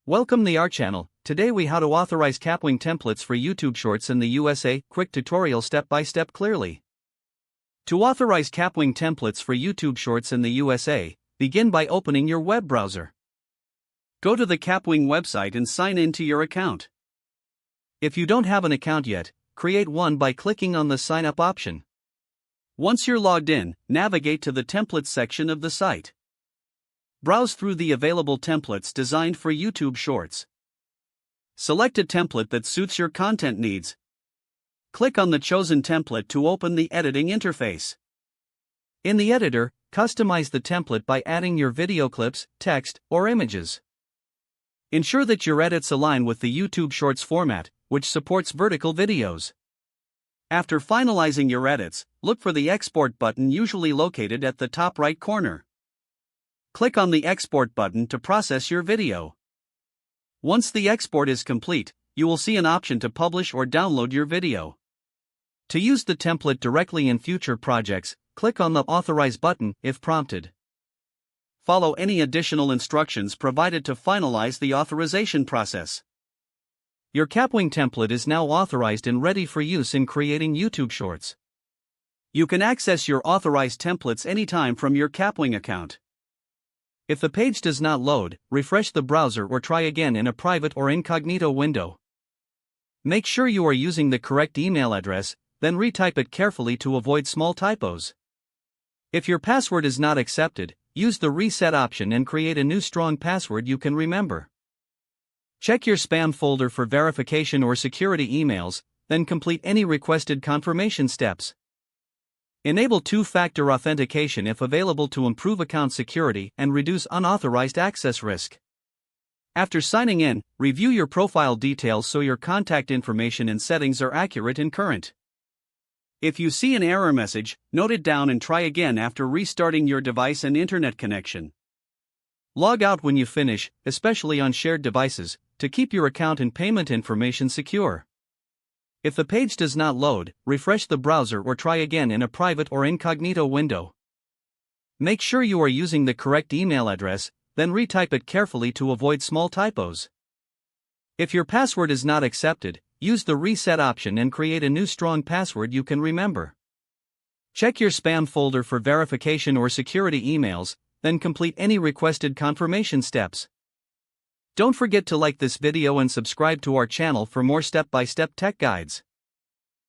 Welcome to our channel. Today we how to authorize Kapwing templates for YouTube Shorts in the USA. Quick tutorial step by step clearly. To authorize Kapwing templates for YouTube Shorts in the USA, begin by opening your web browser. Go to the Kapwing website and sign in to your account. If you don't have an account yet, create one by clicking on the sign up option. Once you're logged in, navigate to the templates section of the site. Browse through the available templates designed for YouTube Shorts. Select a template that suits your content needs. Click on the chosen template to open the editing interface. In the editor, customize the template by adding your video clips, text, or images. Ensure that your edits align with the YouTube Shorts format, which supports vertical videos. After finalizing your edits, look for the export button usually located at the top right corner. Click on the export button to process your video. Once the export is complete, you will see an option to publish or download your video. To use the template directly in future projects, click on the authorize button if prompted. Follow any additional instructions provided to finalize the authorization process. Your Kapwing template is now authorized and ready for use in creating YouTube Shorts. You can access your authorized templates anytime from your Kapwing account. If the page does not load, refresh the browser or try again in a private or incognito window. Make sure you are using the correct email address, then retype it carefully to avoid small typos. If your password is not accepted, use the reset option and create a new strong password you can remember. Check your spam folder for verification or security emails, then complete any requested confirmation steps. Enable two-factor authentication if available to improve account security and reduce unauthorized access risk. After signing in, review your profile details so your contact information and settings are accurate and current. If you see an error message, note it down and try again after restarting your device and internet connection. Log out when you finish, especially on shared devices, to keep your account and payment information secure. If the page does not load, refresh the browser or try again in a private or incognito window. Make sure you are using the correct email address, then retype it carefully to avoid small typos. If your password is not accepted, use the reset option and create a new strong password you can remember. Check your spam folder for verification or security emails, then complete any requested confirmation steps. Don't forget to like this video and subscribe to our channel for more step-by-step tech guides.